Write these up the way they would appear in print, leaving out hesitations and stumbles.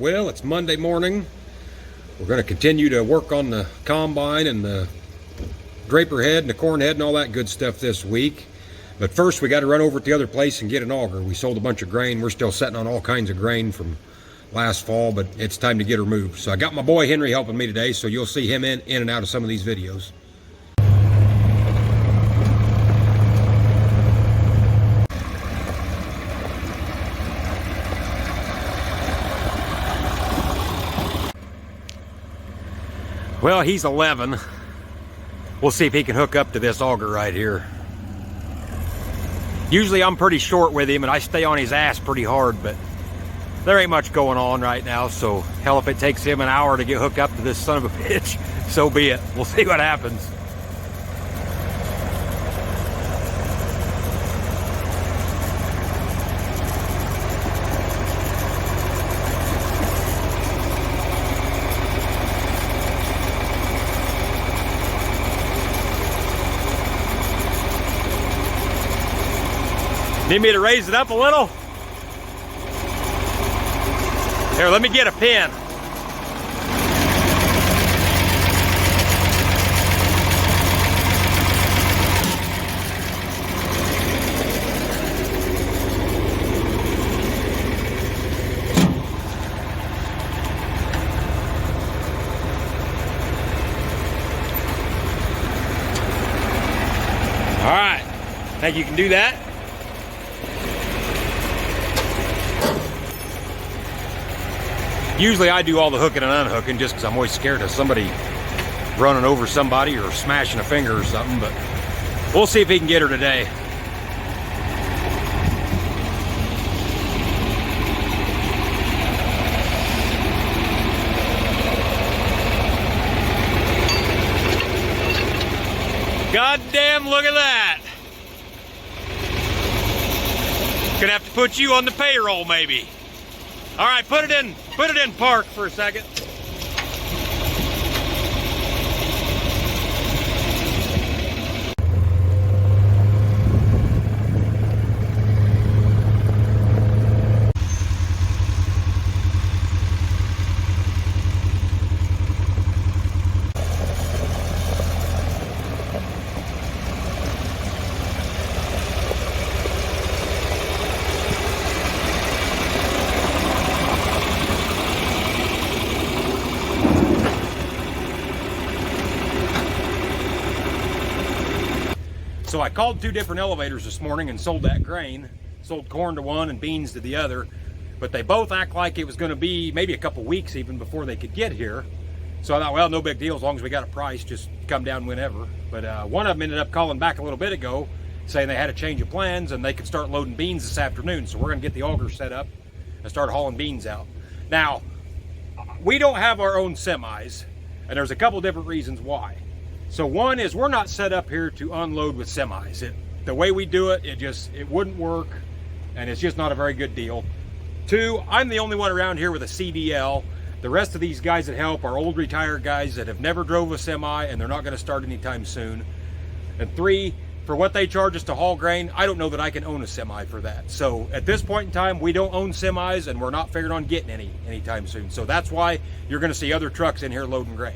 Well, it's Monday morning. We're going to continue to work on the combine and the draper head and the corn head and all that good stuff this week. But first we got to run over to the other place and get an auger. We sold a bunch of grain. We're still sitting on all kinds of grain from last fall, but it's time to get her moved. So I got my boy Henry helping me today, so you'll see him in and out of some of these videos. Well, he's 11. We'll see if he can hook up to this auger right here. Usually I'm pretty short with him and I stay on his ass pretty hard, but there ain't much going on right now, so hell, if it takes him an hour to get hooked up to this son of a bitch, so be it. We'll see what happens. Need me to raise it up a little? Here, let me get a pin. All right, think you can do that? Usually I do all the hooking and unhooking just because I'm always scared of somebody running over somebody or smashing a finger or something, but we'll see if he can get her today. God damn, look at that. Gonna have to put you on the payroll maybe. All right, put it in park for a second. So I called two different elevators this morning and sold that grain. Sold corn to one and beans to the other. But they both act like it was going to be maybe a couple weeks even before they could get here. So I thought, well, no big deal as long as we got a price, just come down whenever. But one of them ended up calling back a little bit ago saying they had a change of plans and they could start loading beans this afternoon. So we're going to get the auger set up and start hauling beans out. Now, we don't have our own semis, and there's a couple different reasons why. So one is we're not set up here to unload with semis. The way we do it, it wouldn't work, and it's just not a very good deal. Two, I'm the only one around here with a CDL. The rest of these guys that help are old retired guys that have never drove a semi, and they're not going to start anytime soon. And three, for what they charge us to haul grain, I don't know that I can own a semi for that. So at this point in time, we don't own semis, and we're not figuring on getting any anytime soon. So that's why you're going to see other trucks in here loading grain.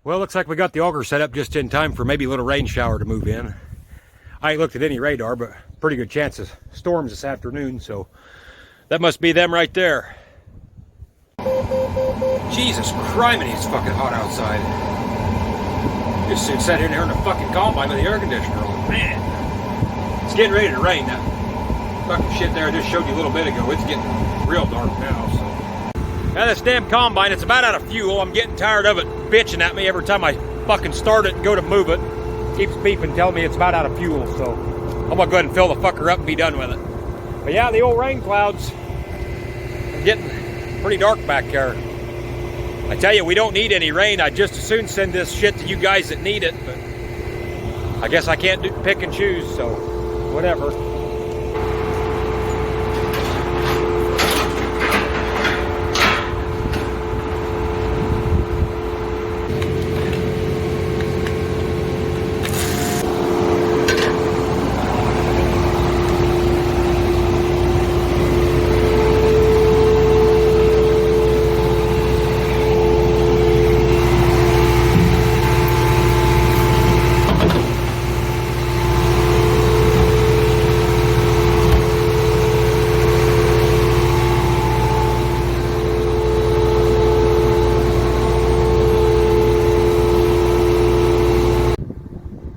Well, looks like we got the auger set up just in time for maybe a little rain shower to move in. I ain't looked at any radar, but pretty good chance of storms this afternoon, so that must be them right there. Jesus criminy, it's fucking hot outside. Just sat in here in the fucking combine with the air conditioner on. Man, it's getting ready to rain. That fucking shit there I just showed you a little bit ago, it's getting real dark now, so. Now this damn combine, it's about out of fuel. I'm getting tired of it bitching at me every time I fucking start it and go to move it. It keeps beeping, telling me it's about out of fuel, so I'm gonna go ahead and fill the fucker up and be done with it. But yeah, the old rain clouds are getting pretty dark back here. I tell you, we don't need any rain. I'd just as soon send this shit to you guys that need it, but I guess I can't pick and choose, so whatever.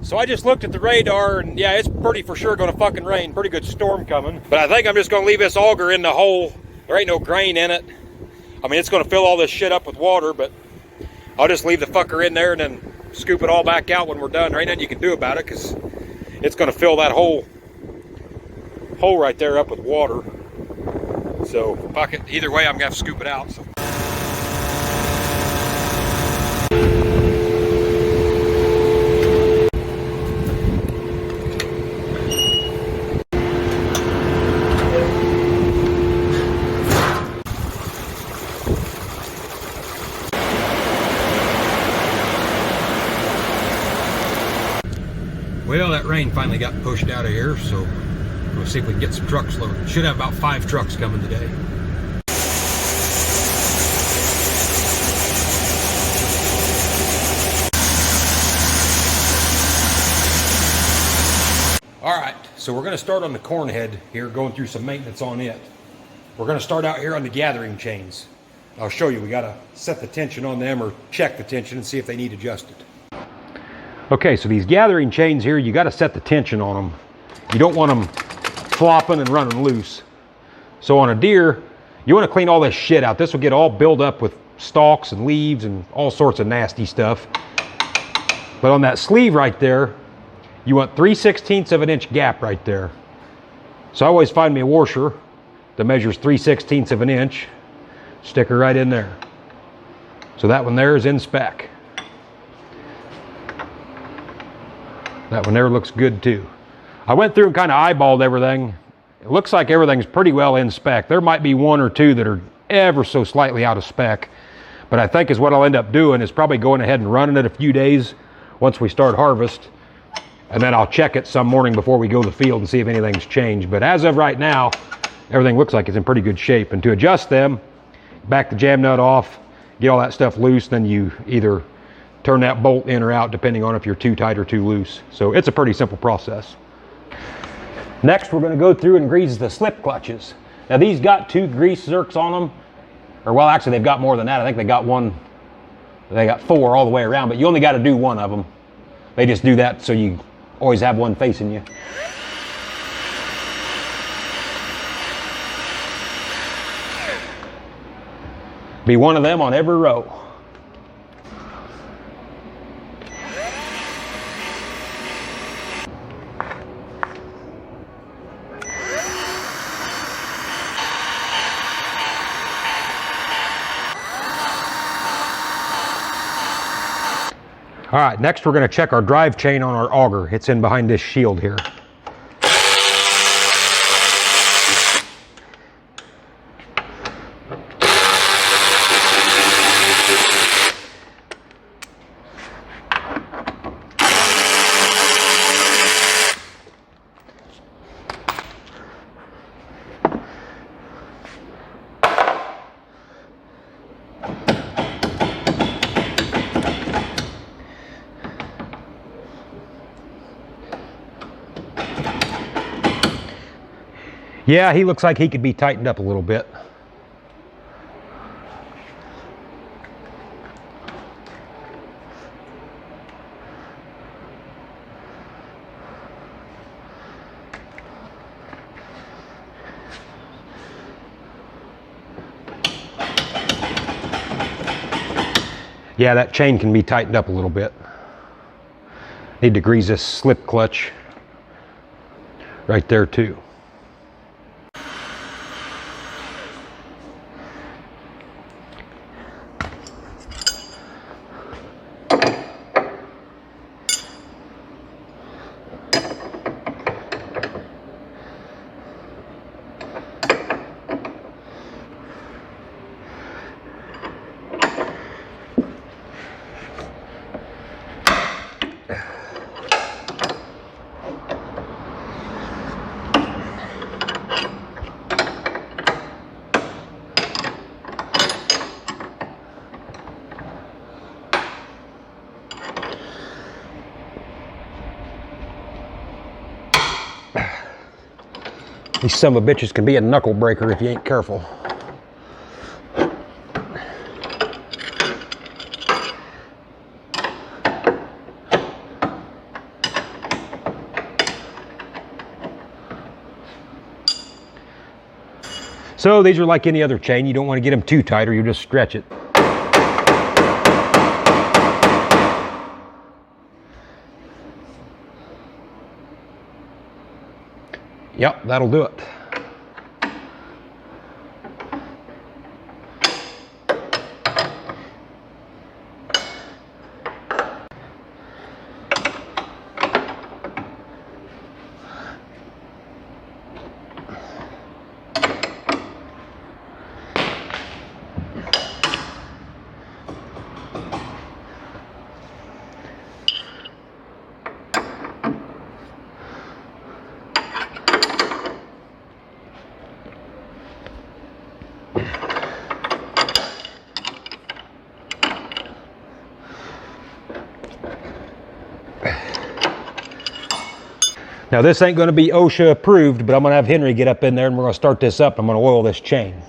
So I just looked at the radar, and yeah, it's pretty for sure gonna fucking rain. Pretty good storm coming. But I think I'm just gonna leave this auger in the hole. There ain't no grain in it. I mean, it's gonna fill all this shit up with water, but I'll just leave the fucker in there and then scoop it all back out when we're done. There ain't nothing you can do about it, because it's gonna fill that hole right there up with water. So fuck it, either way I'm gonna have to scoop it out. So. Well, that rain finally got pushed out of here, so we'll see if we can get some trucks loaded. Should have about 5 trucks coming today. All right, so we're gonna start on the corn head here, going through some maintenance on it. We're gonna start out here on the gathering chains. I'll show you, we gotta set the tension on them or check the tension and see if they need adjusted. Okay, so these gathering chains here, you got to set the tension on them. You don't want them flopping and running loose. So on a deer, you want to clean all this shit out. This will get all built up with stalks and leaves and all sorts of nasty stuff. But on that sleeve right there, you want 3/16 of an inch gap right there. So I always find me a washer that measures 3/16 of an inch, stick her right in there. So that one there is in spec. That one there looks good too. I went through and kind of eyeballed everything. It looks like everything's pretty well in spec. There might be 1 or 2 that are ever so slightly out of spec. But I think is what I'll end up doing is probably going ahead and running it a few days once we start harvest. And then I'll check it some morning before we go to the field and see if anything's changed. But as of right now, everything looks like it's in pretty good shape. And to adjust them, back the jam nut off, get all that stuff loose, then you either turn that bolt in or out depending on if you're too tight or too loose. So it's a pretty simple process. Next, we're going to go through and grease the slip clutches. Now these got 2 grease zerks on them, or well, actually they've got more than that. I think they got 4 all the way around, but you only got to do 1 of them. They just do that so you always have one facing you. Be 1 of them on every row. All right, next we're going to check our drive chain on our auger. It's in behind this shield here. Yeah, he looks like he could be tightened up a little bit. Yeah, that chain can be tightened up a little bit. Need to grease this slip clutch right there too. These son of a bitches can be a knuckle breaker if you ain't careful. So these are like any other chain. You don't want to get them too tight or you just stretch it. Yep, that'll do it. Now this ain't going to be OSHA approved, but I'm going to have Henry get up in there and we're going to start this up. I'm going to oil this chain.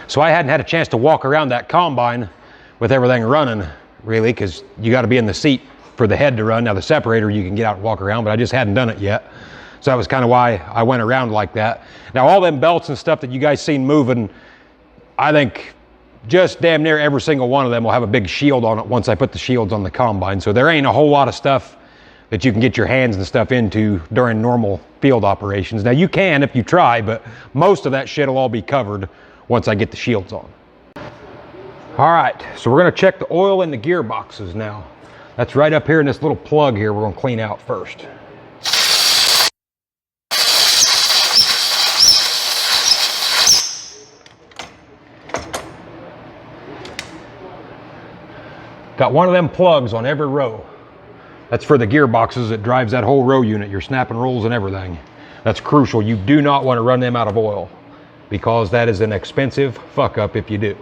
So I hadn't had a chance to walk around that combine with everything running, really, because you got to be in the seat for the head to run. Now the separator you can get out and walk around, but I just hadn't done it yet. So that was kind of why I went around like that. Now all them belts and stuff that you guys seen moving, I think just damn near every single one of them will have a big shield on it once I put the shields on the combine. So there ain't a whole lot of stuff that you can get your hands and stuff into during normal field operations. Now you can if you try, but most of that shit will all be covered once I get the shields on. All right, so we're gonna check the oil in the gearboxes now. That's right up here in this little plug here we're gonna clean out first. Got one of them plugs on every row. That's for the gearboxes that drives that whole row unit, your snapping rolls and everything. That's crucial. You do not want to run them out of oil, because that is an expensive fuck up if you do.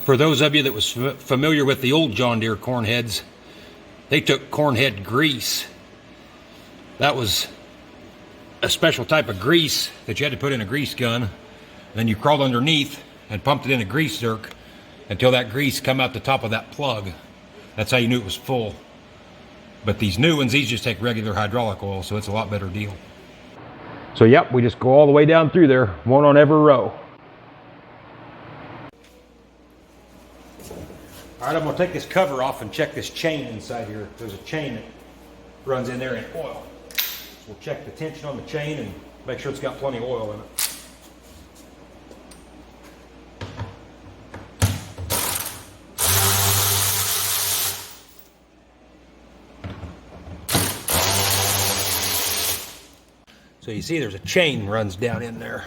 For those of you that was familiar with the old John Deere corn heads, they took corn head grease. That was a special type of grease that you had to put in a grease gun. Then you crawled underneath and pumped it in a grease zerk until that grease come out the top of that plug. That's how you knew it was full. But these new ones, these just take regular hydraulic oil, so it's a lot better deal. So yep, we just go all the way down through there, one on every row. All right, I'm gonna take this cover off and check this chain inside here. There's a chain that runs in there in oil. So we'll check the tension on the chain and make sure it's got plenty of oil in it. So you see there's a chain runs down in there.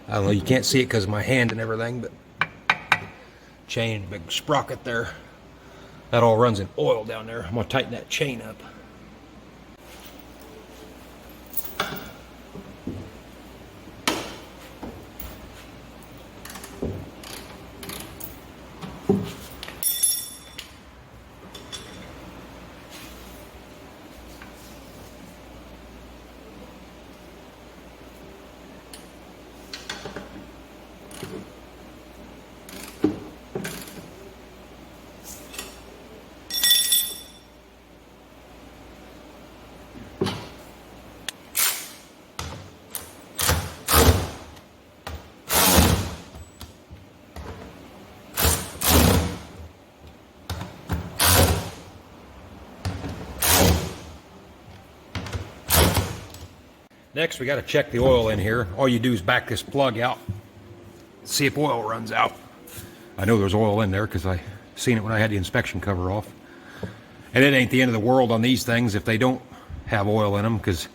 I don't know, you can't see it because of my hand and everything, but chain, big sprocket there. That all runs in oil down there. I'm gonna tighten that chain up. Next, we got to check the oil in here. All you do is back this plug out, see if oil runs out. I know there's oil in there because I seen it when I had the inspection cover off. And it ain't the end of the world on these things if they don't have oil in them, because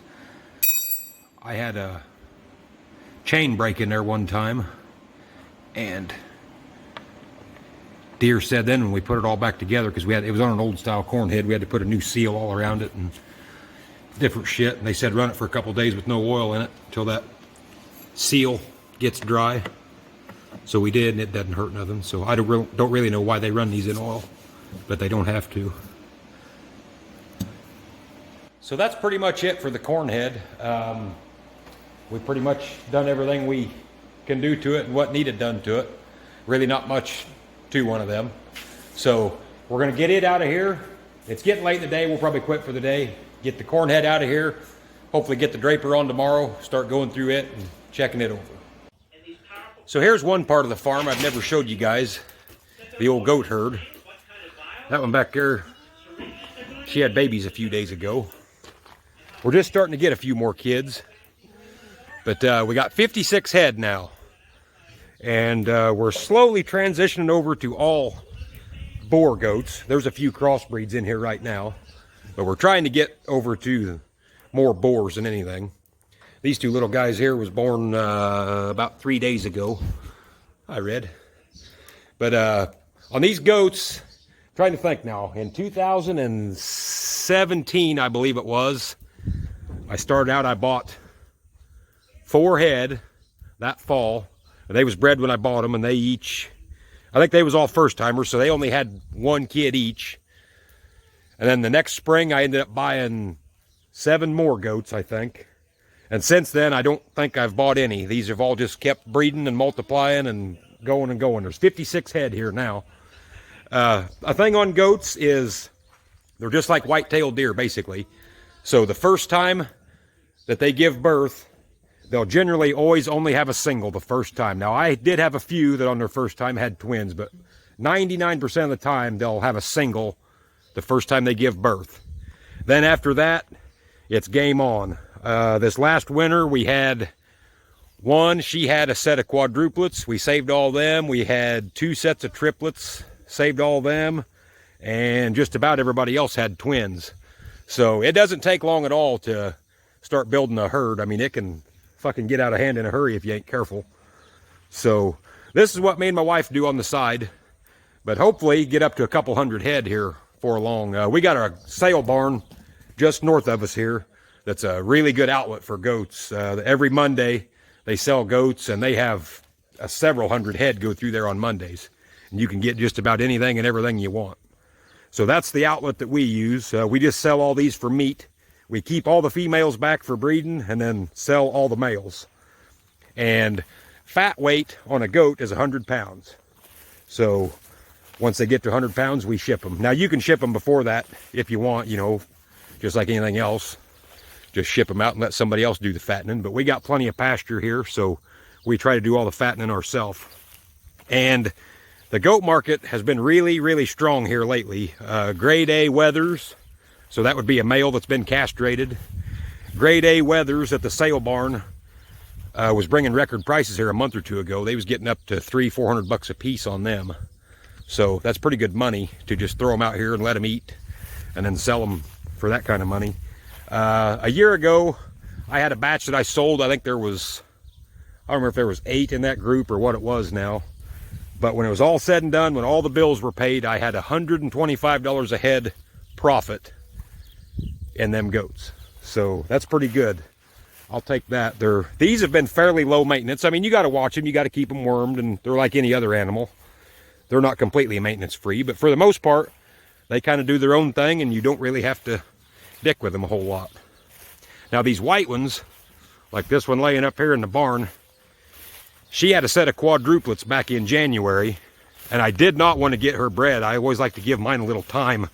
I had a chain break in there one time, and Deere said then when we put it all back together, because it was on an old style corn head, we had to put a new seal all around it and different shit, and they said run it for a couple days with no oil in it until that seal gets dry. So we did, and it doesn't hurt nothing. So I don't really know why they run these in oil, but they don't have to. So that's pretty much it for the corn head. We've pretty much done everything we can do to it and what needed done to it. Really not much to one of them. So we're gonna get it out of here. It's getting late in the day, we'll probably quit for the day. Get the corn head out of here, hopefully get the draper on tomorrow, start going through it and checking it over. So here's one part of the farm I've never showed you guys, the old goat herd. That one back there, she had babies a few days ago. We're just starting to get a few more kids, but we got 56 head now. And we're slowly transitioning over to all boar goats. There's a few crossbreeds in here right now. But we're trying to get over to more boars than anything. These two little guys here was born about 3 days ago, I read. But on these goats, I'm trying to think now, in 2017, I believe it was, I started out, I bought 4 head that fall. And they was bred when I bought them, and they each, I think they was all first timers, so they only had 1 kid each. And then the next spring, I ended up buying 7 more goats, I think. And since then, I don't think I've bought any. These have all just kept breeding and multiplying and going and going. There's 56 head here now. A thing on goats is they're just like white-tailed deer, basically. So the first time that they give birth, they'll generally always only have a single the first time. Now, I did have a few that on their first time had twins, but 99% of the time, they'll have a single the first time they give birth. Then after that, it's game on. This last winter, we had one. She had a set of quadruplets. We saved all them. We had 2 sets of triplets, saved all them. And just about everybody else had twins. So it doesn't take long at all to start building a herd. I mean, it can fucking get out of hand in a hurry if you ain't careful. So this is what me and my wife do on the side. But hopefully get up to a couple hundred head here for long. We got a sale barn just north of us here that's a really good outlet for goats. Every Monday they sell goats, and they have several hundred head go through there on Mondays. You can get just about anything and everything you want. So that's the outlet that we use. We just sell all these for meat. We keep all the females back for breeding and then sell all the males. And fat weight on a goat is 100 pounds. So once they get to 100 pounds, we ship them. Now you can ship them before that if you want, you know, just like anything else. Just ship them out and let somebody else do the fattening. But we got plenty of pasture here, so we try to do all the fattening ourselves. And the goat market has been really, really strong here lately. Grade A wethers, so that would be a male that's been castrated. Grade A wethers at the sale barn was bringing record prices here a month or two ago. They was getting up to $300-400 bucks a piece on them. So that's pretty good money to just throw them out here and let them eat and then sell them for that kind of money. A year ago, I had a batch that I sold. I think there was, I don't remember if there was 8 in that group or what it was now. But when it was all said and done, when all the bills were paid, I had $125 a head profit in them goats. So that's pretty good. I'll take that. These have been fairly low maintenance. I mean, you got to watch them. You got to keep them wormed, and they're like any other animal. They're not completely maintenance free, but for the most part, they kind of do their own thing, and you don't really have to dick with them a whole lot. Now these white ones, like this one laying up here in the barn, she had a set of quadruplets back in January, and I did not want to get her bred. I always like to give mine a little time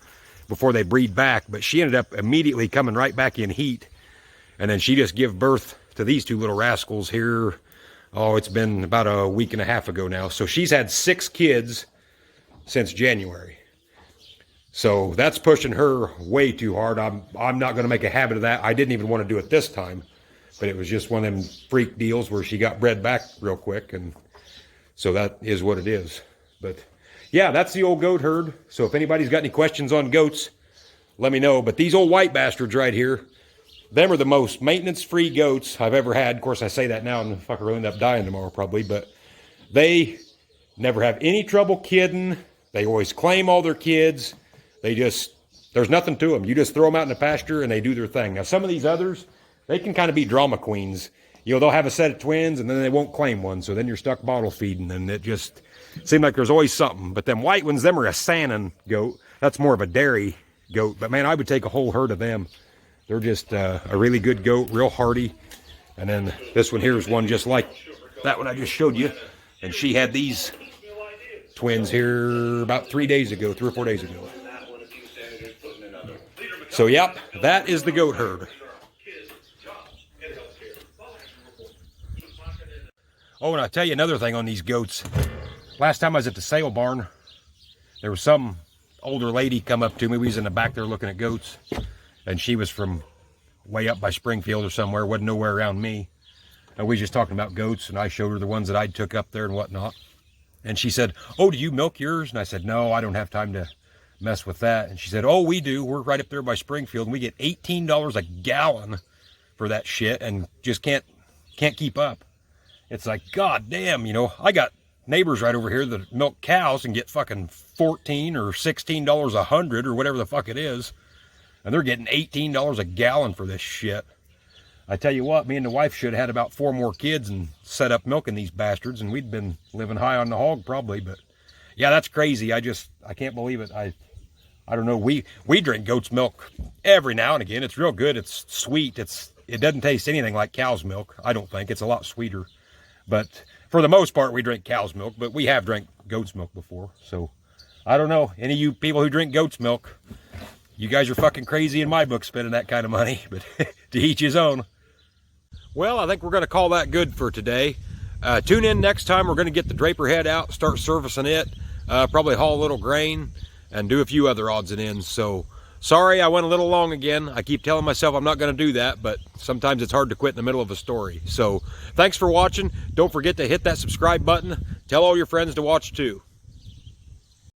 before they breed back, but she ended up immediately coming right back in heat. And then she just gave birth to these 2 little rascals here. Oh, it's been about a week and a half ago now. So she's had 6 kids since January. So that's pushing her way too hard. I'm not going to make a habit of that. I didn't even want to do it this time. But it was just one of them freak deals where she got bred back real quick. And so that is what it is. But yeah, that's the old goat herd. So if anybody's got any questions on goats, let me know. But these old white bastards right here, them are the most maintenance-free goats I've ever had. Of course, I say that now and the fucker will end up dying tomorrow probably. But they never have any trouble kidding. They always claim all their kids. They just, there's nothing to them. You just throw them out in the pasture and they do their thing. Now, some of these others, they can kind of be drama queens. You know, they'll have a set of twins and then they won't claim one. So then you're stuck bottle feeding, and it just seems like there's always something. But them white ones, them are a Saanen goat. That's more of a dairy goat. But man, I would take a whole herd of them. They're just a really good goat, real hardy. And then this one here is one just like that one I just showed you. And she had these twins here about 3 days ago, 3 or 4 days ago. So yep, that is the goat herd. Oh, and I'll tell you another thing on these goats. Last time I was at the sale barn, there was some older lady come up to me. We was in the back there looking at goats. And she was from way up by Springfield or somewhere, wasn't nowhere around me. And we was just talking about goats, and I showed her the ones that I took up there and whatnot. And she said, oh, do you milk yours? And I said, no, I don't have time to mess with that. And she said, oh, we do. We're right up there by Springfield, and we get $18 a gallon for that shit and just can't keep up. It's like, god damn, you know, I got neighbors right over here that milk cows and get fucking $14 or $16 a hundred or whatever the fuck it is. And they're getting $18 a gallon for this shit. I tell you what, me and the wife should have had about 4 more kids and set up milking these bastards, and we'd been living high on the hog probably. But yeah, that's crazy. I can't believe it. I don't know. We drink goat's milk every now and again. It's real good. It's sweet. It doesn't taste anything like cow's milk. I don't think. It's a lot sweeter. But for the most part, we drink cow's milk, but we have drank goat's milk before. So I don't know. Any of you people who drink goat's milk, you guys are fucking crazy in my book spending that kind of money, but to each his own. Well, I think we're going to call that good for today. Tune in next time. We're going to get the Draper head out, start servicing it, probably haul a little grain, and do a few other odds and ends. So, sorry I went a little long again. I keep telling myself I'm not going to do that, but sometimes it's hard to quit in the middle of a story. So, thanks for watching. Don't forget to hit that subscribe button. Tell all your friends to watch too.